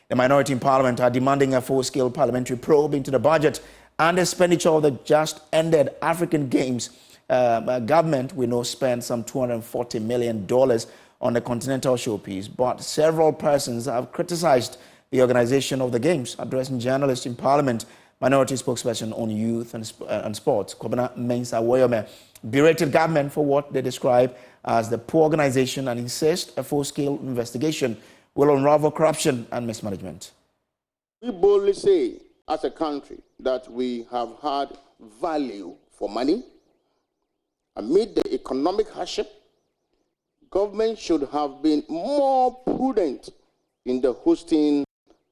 The minority in Parliament are demanding a full-scale parliamentary probe into the budget and expenditure of the just-ended African Games. Government, we know, spent some $240 million on the continental showpiece, but several persons have criticized the organization of the Games. Addressing journalists in Parliament, minority spokesperson on youth and sports, Kobina Mensa Woyome, berated government for what they describe as the poor organization and insist a full-scale investigation will unravel corruption and mismanagement. We boldly say, as a country, that we have had value for money. Amid the economic hardship, government should have been more prudent in the hosting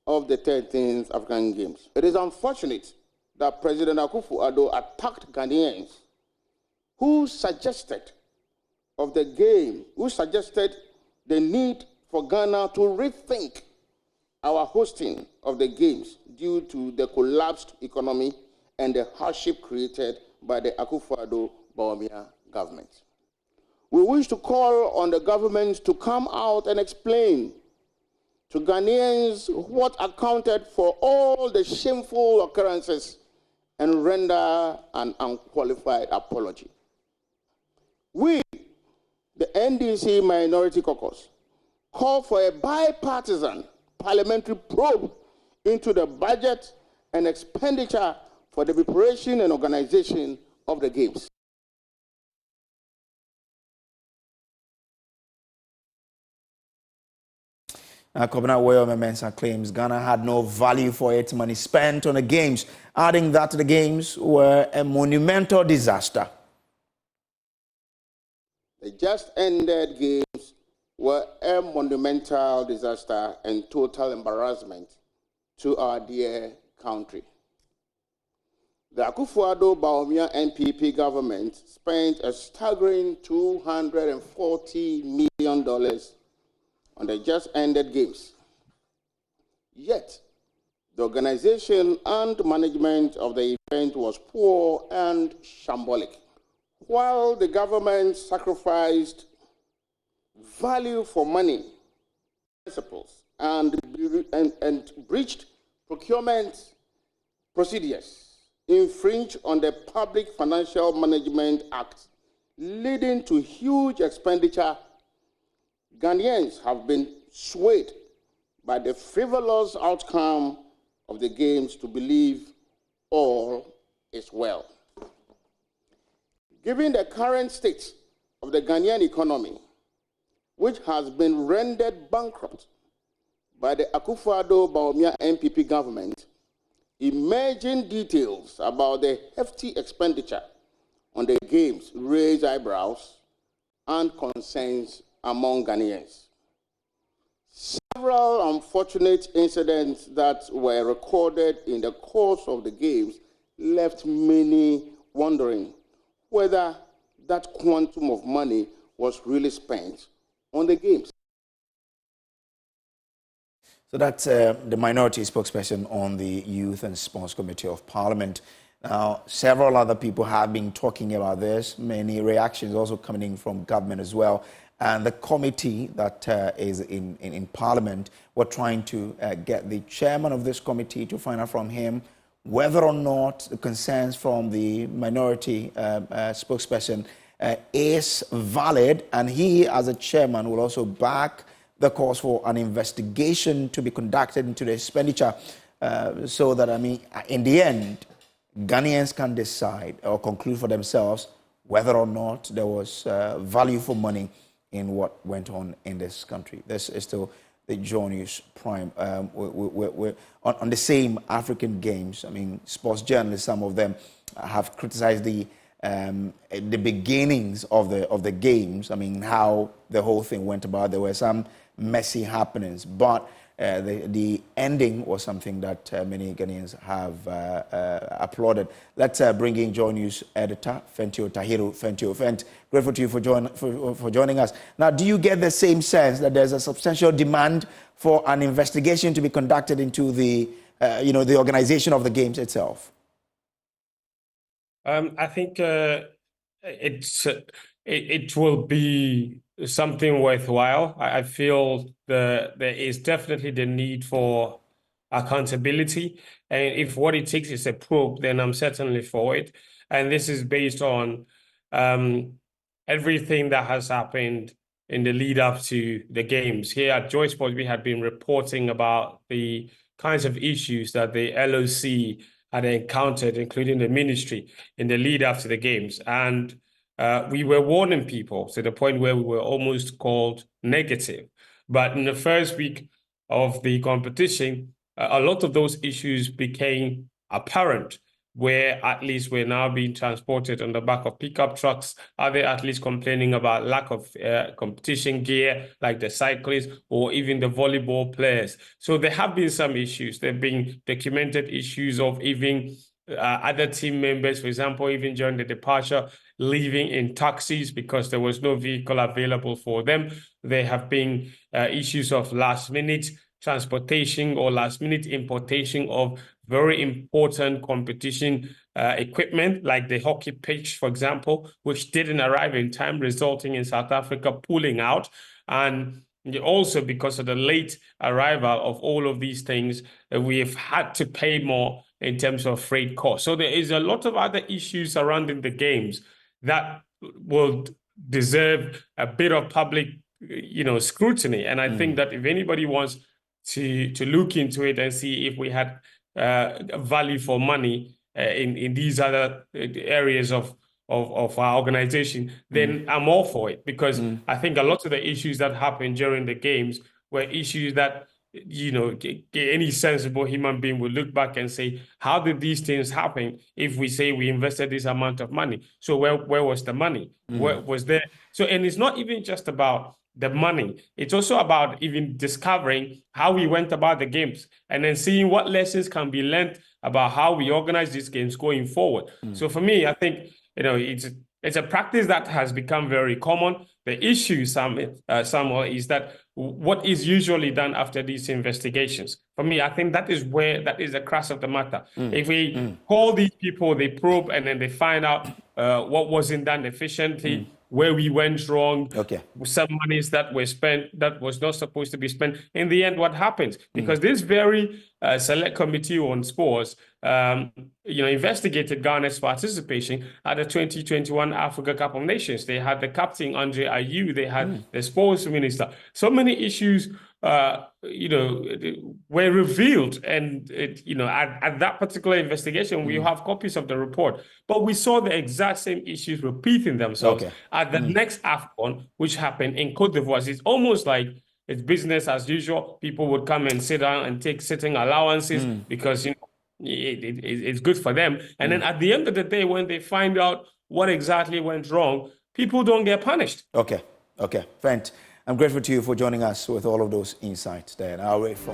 of the 13th African Games. It is unfortunate that President Akufo-Addo attacked Ghanaians who suggested the need for Ghana to rethink our hosting of the Games due to the collapsed economy and the hardship created by the Akufo-Addo-Bawumia government. We wish to call on the government to come out and explain to Ghanaians what accounted for all the shameful occurrences and render an unqualified apology. We, the NDC Minority Caucus, call for a bipartisan parliamentary probe into the budget and expenditure for the preparation and organization of the Games. Kobina Woyome Mensah claims Ghana had no value for its money spent on the Games, adding that the Games were a monumental disaster. The just-ended Games were a monumental disaster and total embarrassment to our dear country. The Akufo-Addo-Bawumia NPP government spent a staggering $240 million on the just-ended Games. Yet, the organization and management of the event was poor and shambolic. While the government sacrificed value for money principles and breached procurement procedures, infringed on the Public Financial Management Act, leading to huge expenditure, Ghanaians have been swayed by the frivolous outcome of the Games to believe all is well. Given the current state of the Ghanaian economy, which has been rendered bankrupt by the Akufo-Addo-Bawumia NPP government, emerging details about the hefty expenditure on the Games raise eyebrows and concerns among Ghanaians. Several unfortunate incidents that were recorded in the course of the Games left many wondering whether that quantum of money was really spent on the Games. So that's the minority spokesperson on the Youth and Sports Committee of Parliament. Now, several other people have been talking about this, many reactions also coming in from government as well. And the committee that is in Parliament, we're trying to get the chairman of this committee to find out from him whether or not the concerns from the minority spokesperson is valid, and he, as a chairman, will also back the calls for an investigation to be conducted into the expenditure so that, in the end, Ghanaians can decide or conclude for themselves whether or not there was value for money in what went on in this country. This is still the Joy News Prime. We're on the same African Games. Sports journalists, some of them have criticized the beginnings of the games. How the whole thing went about. There were some messy happenings, but the ending was something that many Ghanaians have applauded. Let's bring in Joy News editor Fentio Tahiru. Fent, grateful to you for joining us. Now, do you get the same sense that there's a substantial demand for an investigation to be conducted into the organization of the Games itself? I think it will be something worthwhile. I feel there is definitely the need for accountability. And if what it takes is a probe, then I'm certainly for it. And this is based on everything that has happened in the lead up to the games. Here at Joy Sports, we had been reporting about the kinds of issues that the LOC had encountered, including the ministry, in the lead up to the games. And we were warning people to the point where we were almost called negative. But in the first week of the competition, a lot of those issues became apparent, where athletes were now being transported on the back of pickup trucks. Other athletes complaining about lack of competition gear, like the cyclists or even the volleyball players. So there have been some issues. There have been documented issues of even other team members, for example, even during the departure, leaving in taxis because there was no vehicle available for them. There have been issues of last-minute transportation or last-minute importation of very important competition equipment, like the hockey pitch, for example, which didn't arrive in time, resulting in South Africa pulling out. And also because of the late arrival of all of these things, we've had to pay more in terms of freight costs. So there is a lot of other issues surrounding the games that will deserve a bit of public, scrutiny. And I think that if anybody wants to look into it and see if we had value for money in these other areas of our organization, then I'm all for it, because I think a lot of the issues that happened during the games were issues that any sensible human being will look back and say, how did these things happen if we say we invested this amount of money? So where was the money? Where was there? So, and it's not even just about the money. It's also about even discovering how we went about the games and then seeing what lessons can be learned about how we organize these games going forward. So for me, I think, it's a practice that has become very common. The issue, Samuel, is that what is usually done after these investigations. For me, I think that is the crux of the matter. If we call these people, they probe, and then they find out what wasn't done efficiently, where we went wrong, some monies that were spent that was not supposed to be spent. In the end, what happens? Because this very select committee on sports, investigated Ghana's participation at the 2021 Africa Cup of Nations. They had the captain, Andre Ayew, they had the sports minister. So many issues, were revealed. And, at that particular investigation, we have copies of the report. But we saw the exact same issues repeating themselves at the next AFCON, which happened in Cote d'Ivoire. It's almost like it's business as usual. People would come and sit down and take sitting allowances because, it's good for them. And then at the end of the day, when they find out what exactly went wrong, people don't get punished. Okay. Friend, I'm grateful to you for joining us with all of those insights there. And I'll wait for